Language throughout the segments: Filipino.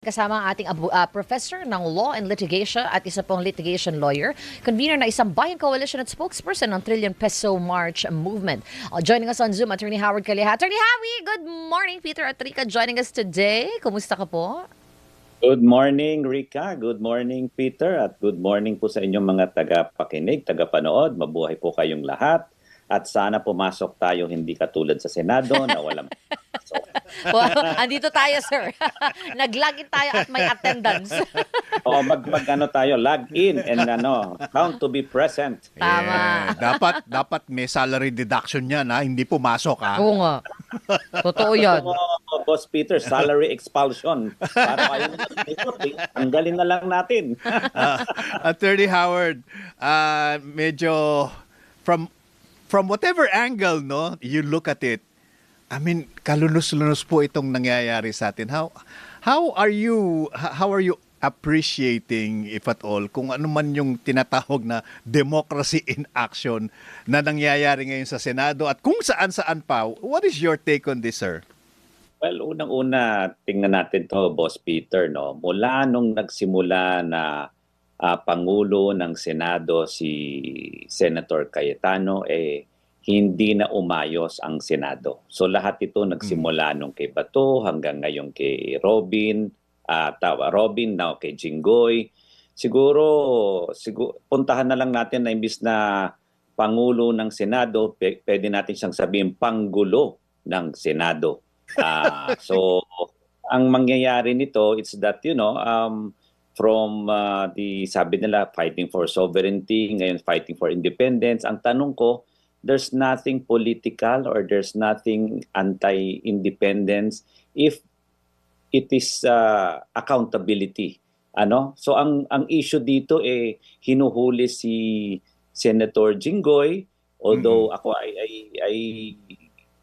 Kasama ang ating professor ng Law and Litigation at isa pong litigation lawyer, convener na isang Bayan Coalition at spokesperson ng Trillion Peso March Movement. Joining us on Zoom, Attorney Howard Calleja. Attorney Howie, good morning. Peter at Rica joining us today. Kumusta ka po? Good morning, Rica. Good morning, Peter. At good morning po sa inyong mga tagapakinig, tagapanood. Mabuhay po kayong lahat. At sana pumasok tayo hindi katulad sa Senado na walang pasok. Well, andito tayo, sir. Nag-login tayo at may attendance. O ano tayo, log in and count to be present. Tama. Dapat may salary deduction yan, ha? Hindi pumasok, ha? Oo nga. Totoo yan. Boss Peter, salary expulsion. Para kayo tanggalin na lang natin. Attorney Howard, medyo from whatever angle, no, you look at it, I mean, kalunos-lunos po itong nangyayari sa atin. How are you appreciating, if at all, kung ano man yung tinatawag na democracy in action na nangyayari ngayon sa Senado at kung saan-saan pa? What is your take on this, sir? Well, unang-una, tingnan natin to, Boss Peter, no? Mula nung nagsimula na Pangulo ng Senado si Senator Cayetano, hindi na umayos ang Senado. So lahat ito nagsimula nung kay Bato hanggang ngayon kay Robin, now kay Jinggoy. Siguro puntahan na lang natin na imbis na Pangulo ng Senado, pwede natin siyang sabihin panggulo ng Senado. So ang mangyayari nito, it's that, from the sabi nila fighting for sovereignty, ngayon fighting for independence. Ang tanong ko, there's nothing political or there's nothing anti-independence if it is accountability. So ang issue dito hinuhuli si Senator Jinggoy, although ako I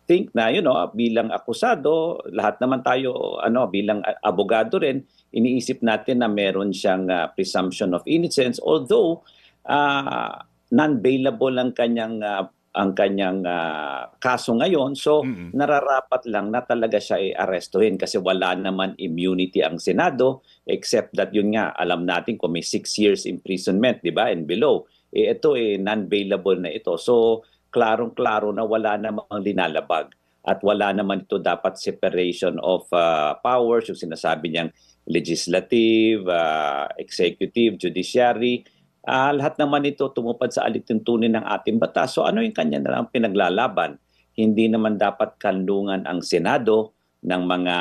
think na bilang akusado, lahat naman tayo bilang abogado rin, iniisip natin na meron siyang presumption of innocence, although non-bailable ang kanyang kaso ngayon. So nararapat lang na talaga siya i-arestuhin kasi wala naman immunity ang Senado, except that yun nga, alam natin kung may 6 years imprisonment, di ba, and below. Ito non-bailable na ito. So klarong-klaro na wala namang linalabag at wala naman ito dapat separation of powers, yung sinasabi niyang legislative, executive, judiciary. Lahat naman ito tumupad sa alituntunin ng ating batas. So ano yung kanya na lang pinaglalaban? Hindi naman dapat kanlungan ang Senado ng mga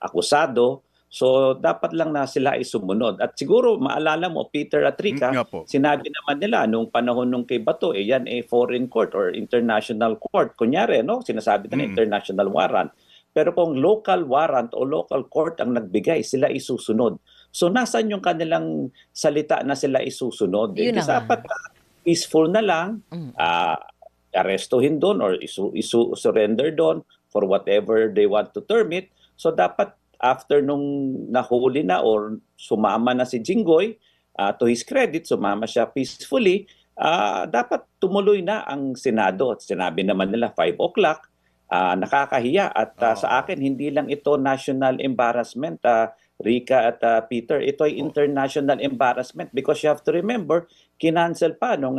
akusado. So dapat lang na sila ay sumunod. At siguro maalala mo, Peter at Rica, sinabi naman nila nung panahon nung kay Bato, yan foreign court or international court. Kunyari, sinasabi na international warrant. Pero kung local warrant o local court ang nagbigay, sila isusunod. So nasaan yung kanilang salita na sila isusunod? Dapat peaceful na lang, arestuhin doon or surrender doon for whatever they want to term it. So dapat after nung nahuli na or sumama na si Jinggoy, to his credit, sumama siya peacefully, dapat tumuloy na ang Senado. At sinabi naman nila 5 o'clock, nakakahiya. At sa akin, hindi lang ito national embarrassment, Rica at Peter. Ito ay international embarrassment because you have to remember, kinancel pa nung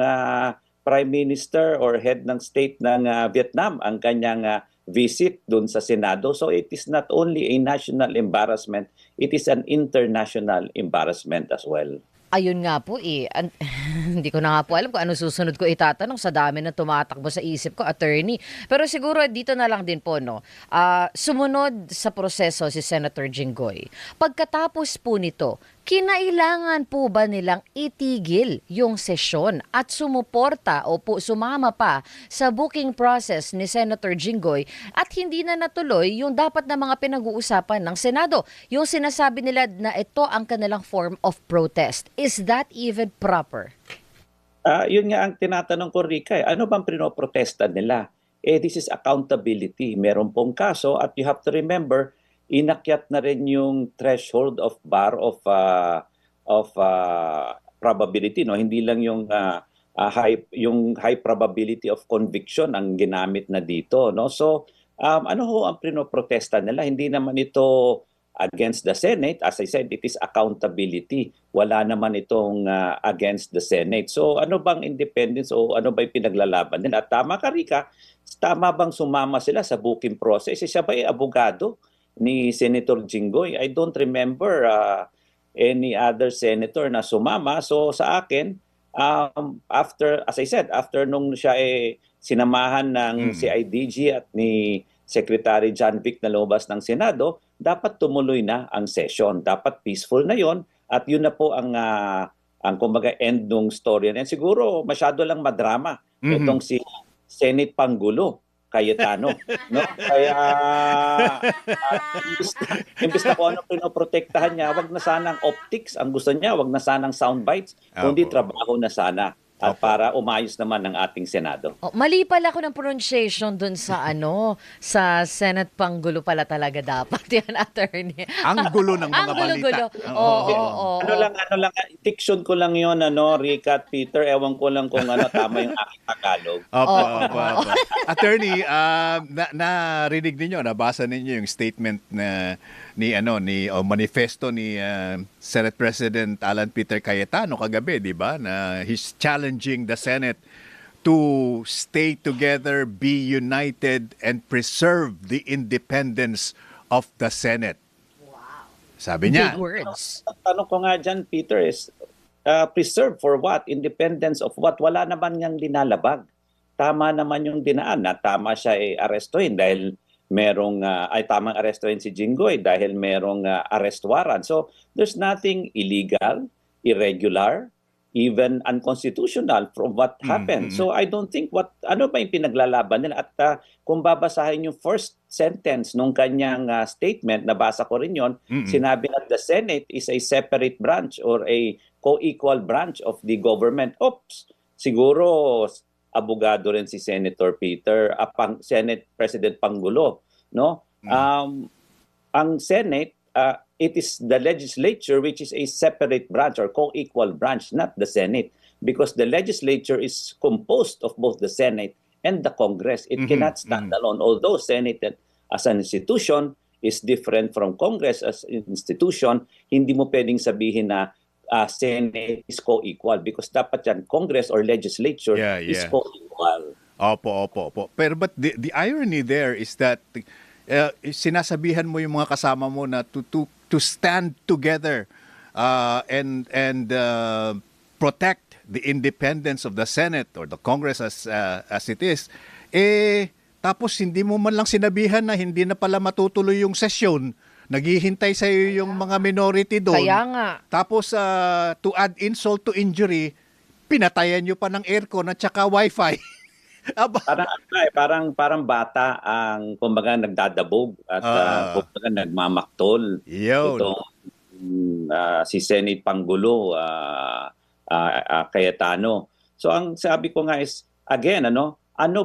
Prime Minister or head ng state ng Vietnam ang kanyang visit dun sa Senado. So it is not only a national embarrassment, it is an international embarrassment as well. Ayun nga po hindi ko na nga po alam kung ano susunod ko itatanong sa dami na tumatakbo sa isip ko, attorney. Pero siguro dito na lang din po, sumunod sa proseso si Senator Jinggoy. Pagkatapos po nito, kinailangan po ba nilang itigil yung sesyon at sumuporta o sumama pa sa booking process ni Senator Jinggoy at hindi na natuloy yung dapat na mga pinag-uusapan ng Senado? Yung sinasabi nila na ito ang kanilang form of protest. Is that even proper? Yun nga ang tinatanong ko, Rica. Ano bang pinoprotesta nila? This is accountability. Meron pong kaso at you have to remember, inakyat na rin yung threshold of bar of probability, hindi lang yung high probability of conviction ang ginamit na dito, So ano ho ang pinoprotesta nila? Hindi naman ito against the Senate, as I said, it is accountability. Wala naman itong against the Senate. So ano bang independence o ano ba yung pinaglalaban nila? At tama ka, Rika, tama bang sumama sila sa booking process? Siya ba ay abogado ni Senator Jinggoy? I don't remember any other senator na sumama. So sa akin, after, as I said, after nung siya sinamahan ng CIDG at ni Secretary John Vic na lumabas ng Senado, dapat tumuloy na ang session. Dapat peaceful na yon at yun na po ang kumbaga end ng story. And siguro masyado lang madrama itong si Senate Pangulo Cayetano, no? Kaya imbis na kung ano pinoprotektahan niya, wag na sanang optics ang gusto niya, wag na sanang sound bites, kundi trabaho na sana at para umayos naman ng ating Senado. Mali pala ako ng pronunciation dun sa sa Senate Pangulo pala talaga dapat yan, attorney. Ang gulo ng mga Ang gulo-gulo. balita. Oo. Ano lang, diction ko lang yon, Rika at Peter, ewan ko lang kung tama yung aking Tagalog. Opo. Attorney, narinig ninyo, nabasa ninyo yung statement o manifesto ni Senate President Alan Peter Cayetano kagabi, di ba? Na he's challenging the Senate to stay together, be united, and preserve the independence of the Senate. Wow. Sabi niya. Big words. Tanong ko nga dyan, Peter, is preserve for what? Independence of what? Wala naman niyang linalabag. Tama naman yung dinaan na tama siya arestuhin dahil merong tamang arestuhin si Jinggoy dahil merong arrest warrant. So there's nothing illegal, irregular, even unconstitutional from what happened. So I don't think ano ba yung pinaglalaban nila. At kung babasahin yung first sentence nung kanyang statement, nabasa ko rin yon, sinabi na the Senate is a separate branch or a co-equal branch of the government. Oops, siguro abogado rin si Senator Peter, Senate President Pangulo, no? Ang Senate, it is the legislature which is a separate branch or co-equal branch, not the Senate, because the legislature is composed of both the Senate and the Congress. It cannot stand alone. Although Senate as an institution is different from Congress as an institution, hindi mo pwedeng sabihin na Senate is co-equal because dapat yan Congress or legislature is co-equal. Opo. But the irony there is that sinasabihan mo yung mga kasama mo na to stand together and protect the independence of the Senate or the Congress as it is. Tapos hindi mo man lang sinabihan na hindi na pala matutuloy yung sesyon. Naghihintay sa iyo yung mga minority doon. Kaya nga. Tapos to add insult to injury, pinatayan nyo pa ng aircon at saka wifi. Parang bata ang kumbaga nagdadabog at kumbaga nagmamaktol. Itong si Senate Pangulo Cayetano. So ang sabi ko nga is again ano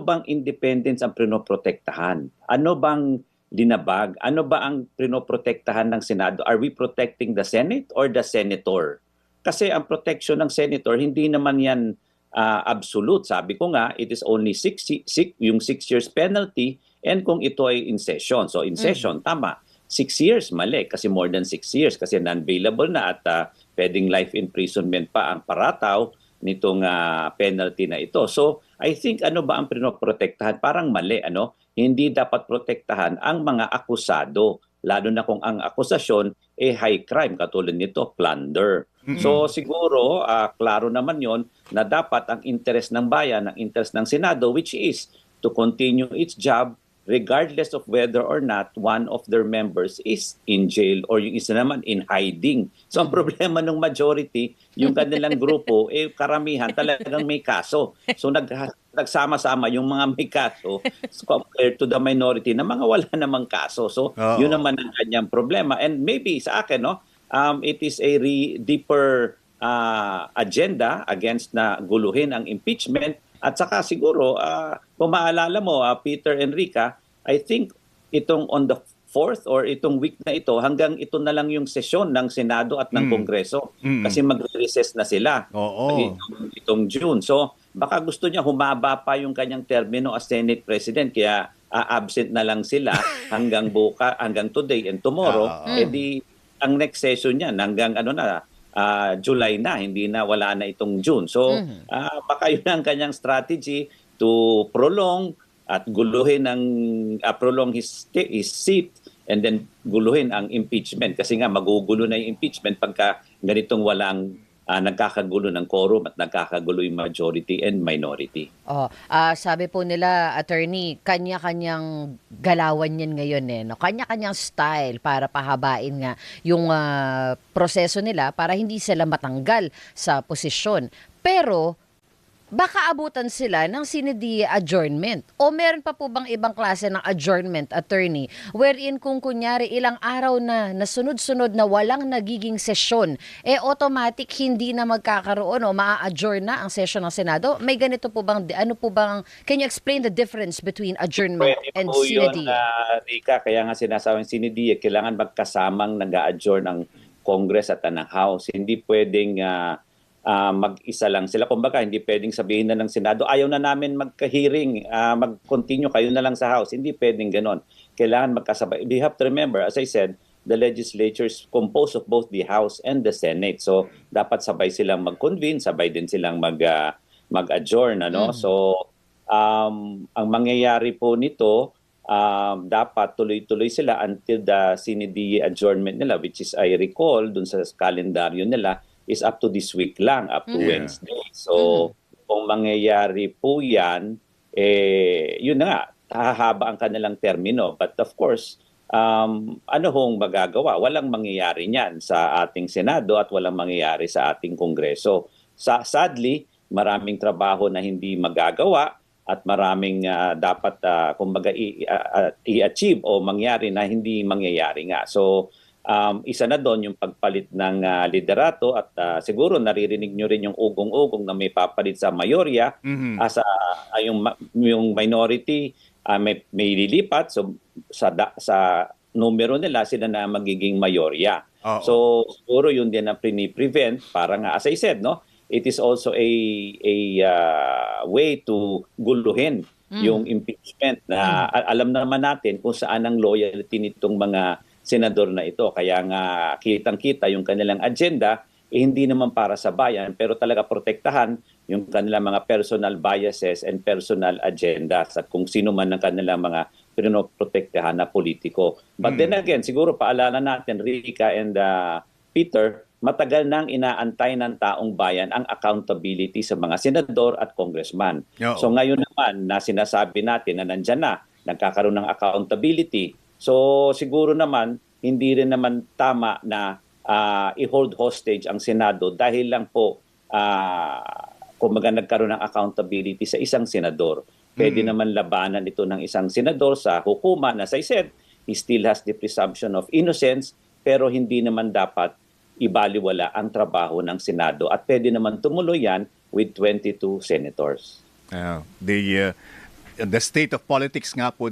bang independence ang prinoprotektahan? Ano bang linabag? Ano ba ang prinoprotektahan ng Senado? Are we protecting the Senate or the senator? Kasi ang protection ng senator hindi naman yan absolute. Sabi ko nga, it is only 6 years penalty and kung ito ay in session. So in session, tama. 6 years, mali. Kasi more than 6 years. Kasi non-bailable na at pwedeng life imprisonment pa ang parataw nitong penalty na ito. So I think ano ba ang pinoprotektahan? Parang mali. Hindi dapat protektahan ang mga akusado. Lalo na kung ang akusasyon high crime. Katulad nito, plunder. So siguro, klaro naman yon na dapat ang interest ng bayan, ang interest ng Senado, which is to continue its job regardless of whether or not one of their members is in jail or yung isa naman in hiding. So ang problema ng majority, yung kanilang grupo, karamihan talagang may kaso. So nagsama-sama yung mga may kaso compared to the minority na mga wala namang kaso. So yun naman ang kanyang problema. And maybe sa akin, it is a deeper agenda against na guluhin ang impeachment. At saka siguro, kung maalala mo, Peter and Rika, I think itong on the 4th or itong week na ito, hanggang ito na lang yung sesyon ng Senado at ng Kongreso. Kasi mag-recess na sila itong June. So baka gusto niya humaba pa yung kanyang termino as Senate President. Kaya absent na lang sila hanggang hanggang today and tomorrow, edi ang next session niyan hanggang July na, hindi na, wala na itong June. So, baka yun ang kanyang strategy to prolong at guluhin prolong his seat and then guluhin ang impeachment. Kasi nga, magugulo na yung impeachment pagka ganitong walang nagkakagulo ng quorum at nagkakagulo yung majority and minority. Sabi po nila, attorney, kanya-kanyang galawan yan ngayon no? Kanya-kanyang style para pahabain nga yung proseso nila para hindi sila matanggal sa posisyon. Pero baka abutan sila ng sinidi adjournment. O meron pa po bang ibang klase ng adjournment, attorney, wherein kung kunyari ilang araw na nasunod-sunod na walang nagiging sesyon, automatic hindi na magkakaroon o maa-adjourn na ang session ng Senado? May ganito po bang, can you explain the difference between adjournment and sinidi? Rika, kaya nga sinasabing sinidi, kailangan magkasamang nag-a-adjourn ng Congress at ng House. Hindi pwedeng mag-isa lang sila. Kumbaga, hindi pwedeng sabihin na ng Senado, ayaw na namin magka-hearing, mag-continue kayo na lang sa House. Hindi pwedeng ganon. Kailangan magkasabay. We have to remember, as I said, the legislature is composed of both the House and the Senate. So, dapat sabay silang mag-convene, sabay din silang mag-adjourn. So, ang mangyayari po nito, dapat tuloy-tuloy sila until the sinidi adjournment nila, which is, I recall, dun sa kalendaryo nila, is up to this week lang, up to Wednesday. So, kung mangyayari po yan, yun na nga, hahaba ang kanilang termino. But of course, ano hong magagawa? Walang mangyayari niyan sa ating Senado at walang mangyayari sa ating Kongreso. Sadly, maraming trabaho na hindi magagawa at maraming dapat kumbaga i-achieve o mangyari na hindi mangyayari nga. So, isa na doon yung pagpalit ng liderato at siguro naririnig nyo rin yung ugong-ugong na may papalit sa mayorya yung minority may lilipat, so sa numero nila sila na magiging mayorya. So siguro yun din ang prevent para nga, as I said, no, it is also a way to guluhin yung impeachment na alam naman natin kung saan ang loyalty nitong mga senador na ito. Kaya nga kitang-kita yung kanilang agenda, hindi naman para sa bayan, pero talaga protektahan yung kanilang mga personal biases and personal agendas at kung sino man ang kanilang mga pinoprotektahan na politiko. But then again, siguro paalala natin, Rica and Peter, matagal nang inaantay ng taong bayan ang accountability sa mga senador at congressman. So ngayon naman na sinasabi natin na nandyan na, nagkakaroon ng accountability. So siguro naman, hindi rin naman tama na i-hold hostage ang Senado dahil lang po kumbaga nagkaroon ng accountability sa isang senador. Pwede naman labanan ito ng isang senador sa hukuman. As I said, he still has the presumption of innocence pero hindi naman dapat ibaliwala ang trabaho ng Senado at pwede naman tumuloy yan with 22 senators. The state of politics nga po